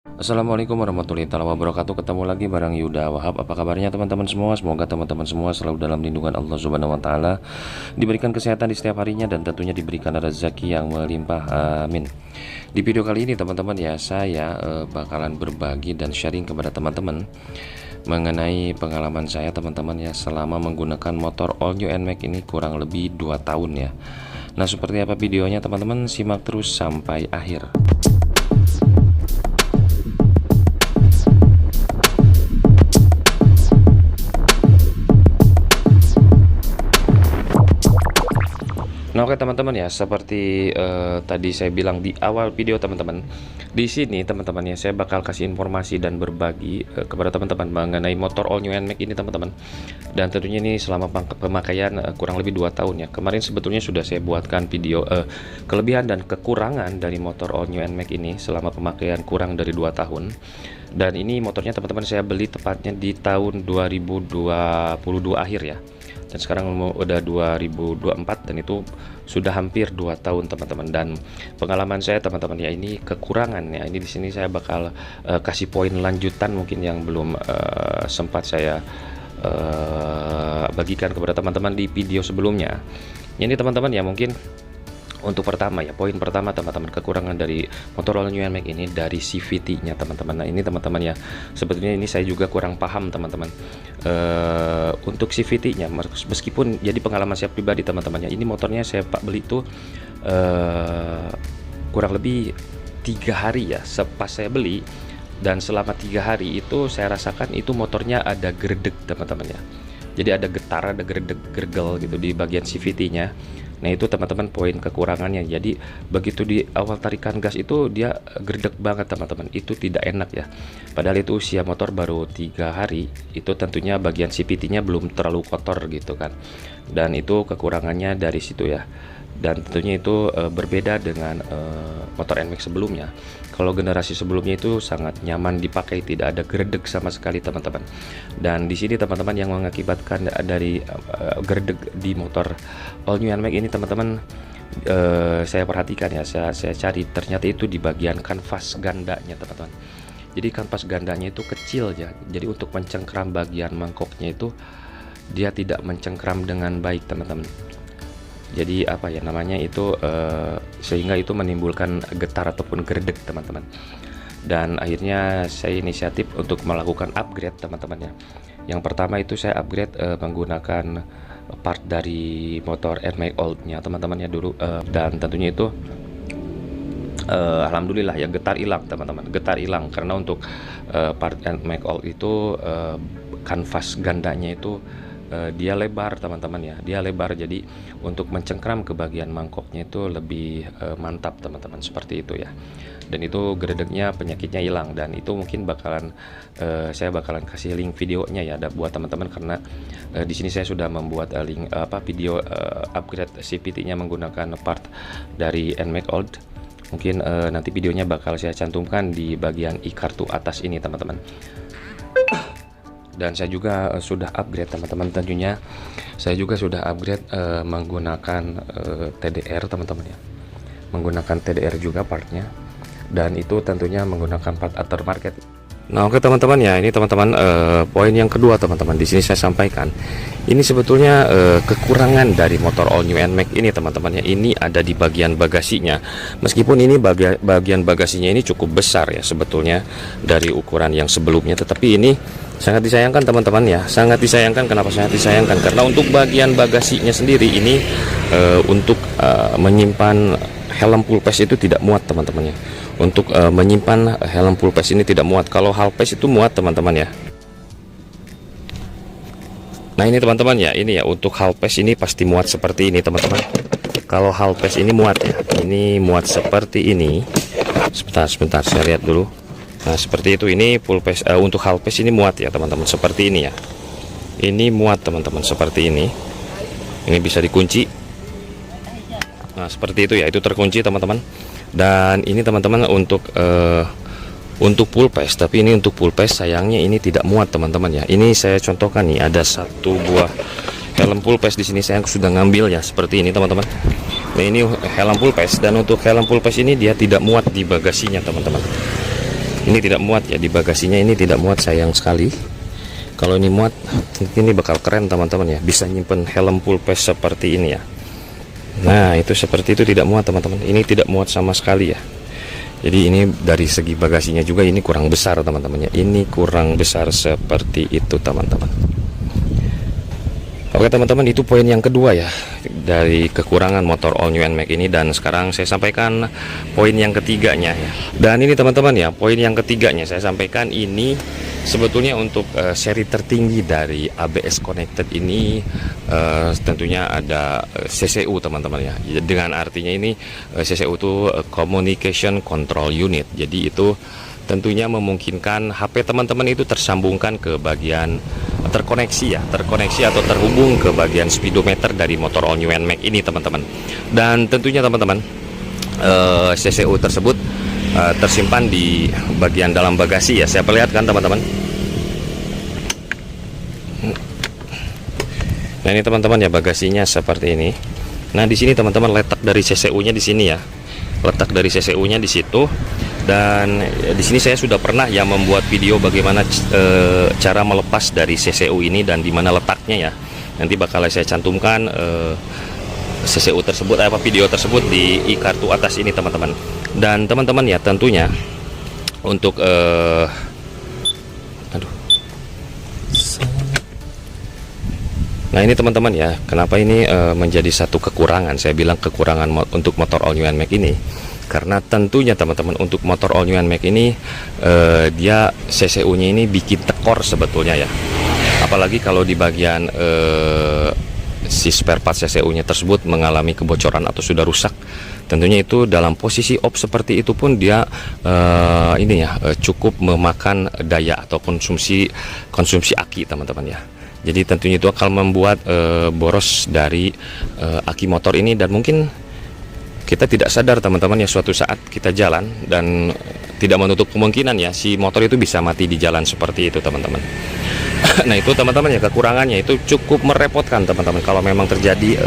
Assalamualaikum warahmatullahi wabarakatuh. Ketemu lagi bareng Yuda Wahab. Apa kabarnya teman-teman semua? Semoga teman-teman semua selalu dalam lindungan Allah Subhanahu wa taala, diberikan kesehatan di setiap harinya dan tentunya diberikan rezeki yang melimpah. Amin. Di video kali ini teman-teman ya, saya bakalan berbagi dan sharing kepada teman-teman mengenai pengalaman saya teman-teman ya, selama menggunakan motor all new NMAX ini kurang lebih 2 tahun ya. Nah, seperti apa videonya teman-teman? Simak terus sampai akhir. Nah, oke teman-teman ya, seperti tadi saya bilang di awal video teman-teman, di sini teman-teman ya, saya bakal kasih informasi dan berbagi kepada teman-teman mengenai motor all new NMAX ini teman-teman. Dan tentunya ini selama pemakaian kurang lebih 2 tahun ya. Kemarin sebetulnya sudah saya buatkan video kelebihan dan kekurangan dari motor all new NMAX ini selama pemakaian kurang dari 2 tahun. Dan ini motornya teman-teman saya beli tepatnya di tahun 2022 akhir ya. Dan sekarang udah 2024 dan itu sudah hampir 2 tahun teman-teman. Dan pengalaman saya teman-teman ya, ini kekurangan ya, ini di sini saya bakal kasih poin lanjutan mungkin yang belum sempat saya bagikan kepada teman-teman di video sebelumnya. Ini teman-teman ya, mungkin untuk pertama ya, poin pertama teman-teman, kekurangan dari motor all new NMAX ini dari CVT-nya teman-teman. Nah, ini teman-teman ya, sebetulnya ini saya juga kurang paham teman-teman untuk CVT-nya, meskipun jadi pengalaman saya pribadi teman-teman ya, ini motornya saya beli itu kurang lebih 3 hari ya pas saya beli. Dan selama 3 hari itu saya rasakan itu motornya ada gerdeg teman-teman ya, jadi ada getar, ada gergel gitu di bagian CVT-nya. Nah, itu teman-teman poin kekurangannya. Jadi begitu di awal tarikan gas itu dia gerdeg banget teman-teman, itu tidak enak ya. Padahal itu usia motor baru 3 hari, itu tentunya bagian CVT-nya belum terlalu kotor gitu kan. Dan itu kekurangannya dari situ ya. Dan tentunya itu berbeda dengan motor NMAX sebelumnya. Kalau generasi sebelumnya itu sangat nyaman dipakai, tidak ada gerdeg sama sekali teman-teman. Dan di sini teman-teman yang mengakibatkan dari gerdeg di motor all new NMAX ini teman-teman, saya perhatikan ya, saya cari, ternyata itu di bagian kanvas gandanya teman-teman. Jadi kanvas gandanya itu kecil ya, jadi untuk mencengkram bagian mangkoknya itu dia tidak mencengkram dengan baik teman-teman. Jadi apa ya namanya itu, sehingga itu menimbulkan getar ataupun gerdeg teman-teman. Dan akhirnya saya inisiatif untuk melakukan upgrade teman-teman ya. Yang pertama itu saya upgrade menggunakan part dari motor NMAX old-nya teman-teman ya dulu, dan tentunya itu alhamdulillah ya, getar hilang teman-teman, getar hilang karena untuk part NMAX old itu kanvas gandanya itu dia lebar teman-teman ya, dia lebar, jadi untuk mencengkram ke bagian mangkoknya itu lebih mantap teman-teman, seperti itu ya. Dan itu gredegnya, penyakitnya hilang, dan itu mungkin bakalan saya bakalan kasih link videonya ya buat teman-teman, karena di sini saya sudah membuat link video upgrade CVT-nya menggunakan part dari NMAX old. Mungkin nanti videonya bakal saya cantumkan di bagian i-kartu atas ini teman-teman. Dan saya juga sudah upgrade teman-teman, tentunya saya juga sudah upgrade menggunakan TDR teman-teman ya, menggunakan TDR juga partnya, dan itu tentunya menggunakan part aftermarket. Nah, oke teman-teman ya, ini teman-teman poin yang kedua teman-teman, di sini saya sampaikan ini sebetulnya kekurangan dari motor all new NMAX ini teman-teman ya, ini ada di bagian bagasinya. Meskipun ini bagian bagasinya ini cukup besar ya sebetulnya dari ukuran yang sebelumnya, tetapi ini sangat disayangkan teman-teman ya, sangat disayangkan. Kenapa sangat disayangkan? Karena untuk bagian bagasinya sendiri ini untuk menyimpan helm full face itu tidak muat teman-teman ya. Untuk menyimpan helm full face ini tidak muat. Kalau half face itu muat teman-teman ya. Nah, ini teman-teman ya, ini ya untuk half face ini pasti muat seperti ini teman-teman. Kalau half face ini muat ya, ini muat seperti ini. Sebentar saya lihat dulu. Nah, seperti itu, ini full face, untuk half face ini muat ya teman-teman, seperti ini ya. Ini muat teman-teman, seperti ini. Ini bisa dikunci. Nah, seperti itu ya, itu terkunci teman-teman. Dan ini teman-teman untuk full face, tapi ini untuk full face sayangnya ini tidak muat teman-teman ya. Ini saya contohkan nih, ada satu buah helm full face di sini, saya sudah ngambil ya seperti ini teman-teman. Nah, ini helm full face, dan untuk helm full face ini dia tidak muat di bagasinya teman-teman. Ini tidak muat ya, di bagasinya ini tidak muat, sayang sekali. Kalau ini muat, ini bakal keren teman-teman ya, bisa nyimpen helm full face seperti ini ya. Nah itu seperti itu, tidak muat teman-teman, ini tidak muat sama sekali ya. Jadi ini dari segi bagasinya juga ini kurang besar teman-teman ya, ini kurang besar seperti itu teman-teman. Oke teman-teman, itu poin yang kedua ya dari kekurangan motor all new NMAX ini. Dan sekarang saya sampaikan poin yang ketiganya ya. Dan ini teman-teman ya, poin yang ketiganya saya sampaikan ini sebetulnya untuk seri tertinggi dari ABS connected ini, tentunya ada CCU teman-teman ya. Dengan artinya ini CCU itu Communication Control Unit. Jadi itu tentunya memungkinkan HP teman-teman itu tersambungkan ke bagian terkoneksi atau terhubung ke bagian speedometer dari motor all new NMAX ini teman-teman. Dan tentunya teman-teman CCU tersebut tersimpan di bagian dalam bagasi ya. Saya perlihatkan teman-teman. Nah ini teman-teman ya, bagasinya seperti ini. Nah di sini teman-teman letak dari CCU-nya di sini ya. Letak dari CCU-nya di situ. Dan di sini saya sudah pernah ya membuat video bagaimana cara melepas dari CCU ini dan di mana letaknya ya. Nanti bakal saya cantumkan CCU tersebut, video tersebut di e-kartu atas ini teman-teman. Dan teman-teman ya tentunya untuk nah ini teman-teman ya, kenapa ini menjadi satu kekurangan, saya bilang kekurangan untuk motor all new NMAX ini. Karena tentunya teman-teman untuk motor all new NMAX ini dia CCU-nya ini bikin tekor sebetulnya ya. Apalagi kalau di bagian si spare part CCU-nya tersebut mengalami kebocoran atau sudah rusak. Tentunya itu dalam posisi off seperti itu pun dia cukup memakan daya atau konsumsi aki teman-teman ya. Jadi tentunya itu akan membuat boros dari aki motor ini, dan mungkin kita tidak sadar teman-teman ya, suatu saat kita jalan dan tidak menutup kemungkinan ya si motor itu bisa mati di jalan seperti itu teman-teman. Nah itu teman-teman ya, kekurangannya itu cukup merepotkan teman-teman kalau memang terjadi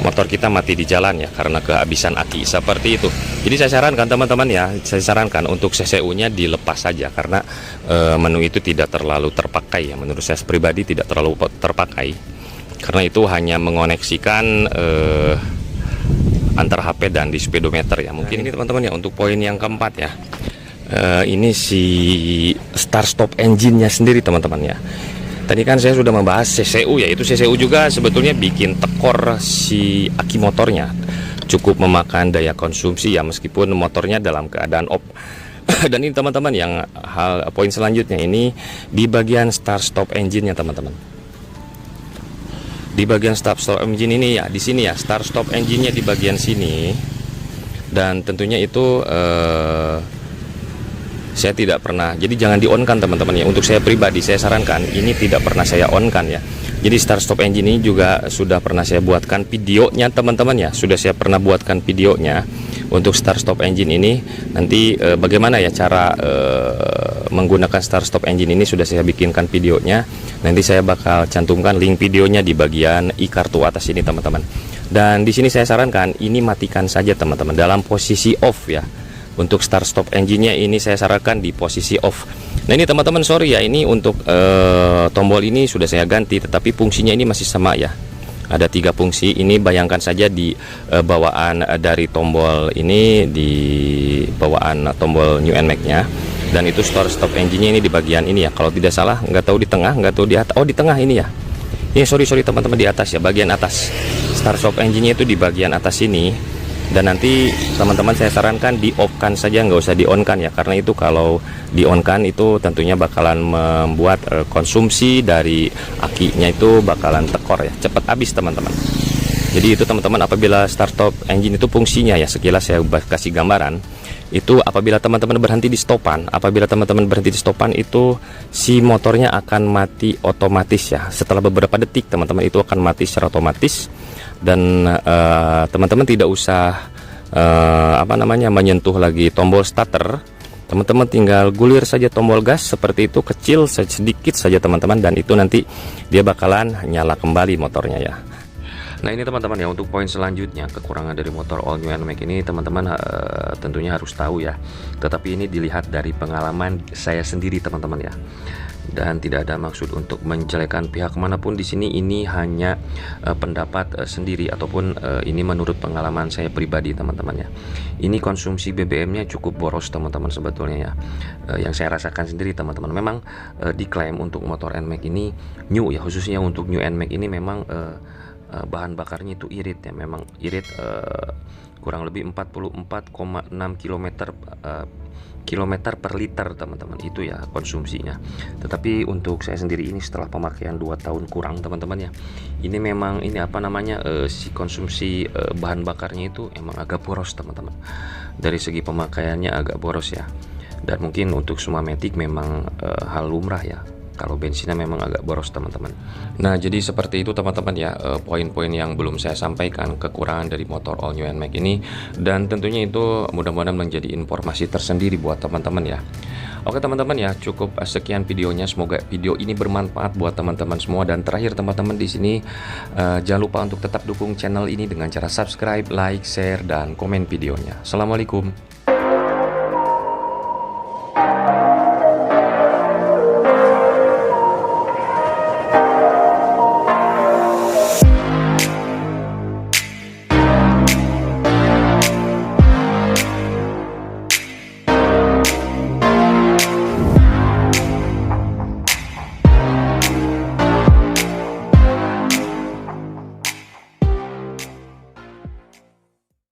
motor kita mati di jalan ya karena kehabisan aki seperti itu. Jadi saya sarankan teman-teman ya, saya sarankan untuk CCU-nya dilepas saja karena menu itu tidak terlalu terpakai ya, menurut saya pribadi tidak terlalu terpakai karena itu hanya mengoneksikan antar HP dan di speedometer ya. Mungkin ini teman-teman ya untuk poin yang keempat ya. Ini si start stop engine-nya sendiri teman-teman ya. Tadi kan saya sudah membahas CCU ya, itu CCU juga sebetulnya bikin tekor si aki motornya. Cukup memakan daya konsumsi ya meskipun motornya dalam keadaan off. Dan ini teman-teman yang poin selanjutnya ini di bagian start stop engine-nya teman-teman. Di bagian start stop engine ini ya, di sini ya, start stop engine-nya di bagian sini. Dan tentunya itu saya tidak pernah, jadi jangan di-on-kan teman-teman ya. Untuk saya pribadi saya sarankan ini tidak pernah saya on-kan ya. Jadi start stop engine ini juga sudah pernah saya buatkan videonya teman-teman ya. Sudah saya pernah buatkan videonya untuk start stop engine ini. Nanti bagaimana ya cara menggunakan start stop engine ini sudah saya bikinkan videonya. Nanti saya bakal cantumkan link videonya di bagian e-kartu atas ini teman-teman. Dan di sini saya sarankan ini matikan saja teman-teman dalam posisi off ya. Untuk start stop engine-nya ini saya sarankan di posisi off. Nah ini teman-teman, sorry ya, ini untuk tombol ini sudah saya ganti, tetapi fungsinya ini masih sama ya. Ada 3 fungsi. Ini bayangkan saja di bawaan dari tombol ini, di bawaan tombol new NMAX-nya. Dan itu start stop engine-nya ini di bagian ini ya. Kalau tidak salah, nggak tahu di tengah, nggak tahu di atas. Oh di tengah ini ya. Ini sorry teman-teman, di atas ya, bagian atas. Start stop engine-nya itu di bagian atas ini. Dan nanti teman-teman saya sarankan di off-kan saja, nggak usah di on-kan ya, karena itu kalau di on-kan itu tentunya bakalan membuat konsumsi dari akinya itu bakalan tekor ya, cepat habis teman-teman. Jadi itu teman-teman, apabila start stop engine itu fungsinya ya, sekilas saya kasih gambaran itu apabila teman-teman berhenti di stopan. Apabila teman-teman berhenti di stopan itu si motornya akan mati otomatis ya, setelah beberapa detik teman-teman itu akan mati secara otomatis. Dan teman-teman tidak usah menyentuh lagi tombol starter. Teman-teman tinggal gulir saja tombol gas seperti itu, kecil sedikit saja teman-teman, dan itu nanti dia bakalan nyala kembali motornya ya. Nah ini teman-teman ya, untuk poin selanjutnya, kekurangan dari motor all new NMAX ini teman-teman tentunya harus tahu ya. Tetapi ini dilihat dari pengalaman saya sendiri teman-teman ya. Dan tidak ada maksud untuk menjelekkan pihak manapun di sini. Ini hanya pendapat sendiri, ataupun ini menurut pengalaman saya pribadi teman-teman ya. Ini konsumsi BBM-nya cukup boros teman-teman sebetulnya ya. Yang saya rasakan sendiri teman-teman, memang diklaim untuk motor NMAX ini new ya, khususnya untuk new NMAX ini memang bahan bakarnya itu irit ya, memang irit, kurang lebih 44,6 kilometer per liter teman-teman, itu ya konsumsinya. Tetapi untuk saya sendiri ini setelah pemakaian 2 tahun kurang teman-teman ya, ini memang ini apa namanya, si konsumsi bahan bakarnya itu emang agak boros teman-teman. Dari segi pemakaiannya agak boros ya. Dan mungkin untuk semua Matic memang hal lumrah ya, kalau bensinnya memang agak boros teman-teman. Nah jadi seperti itu teman-teman ya, poin-poin yang belum saya sampaikan, kekurangan dari motor all new NMAX ini. Dan tentunya itu mudah-mudahan menjadi informasi tersendiri buat teman-teman ya. Oke teman-teman ya, cukup sekian videonya. Semoga video ini bermanfaat buat teman-teman semua. Dan terakhir teman-teman di sini, jangan lupa untuk tetap dukung channel ini dengan cara subscribe, like, share, dan komen videonya. Assalamualaikum.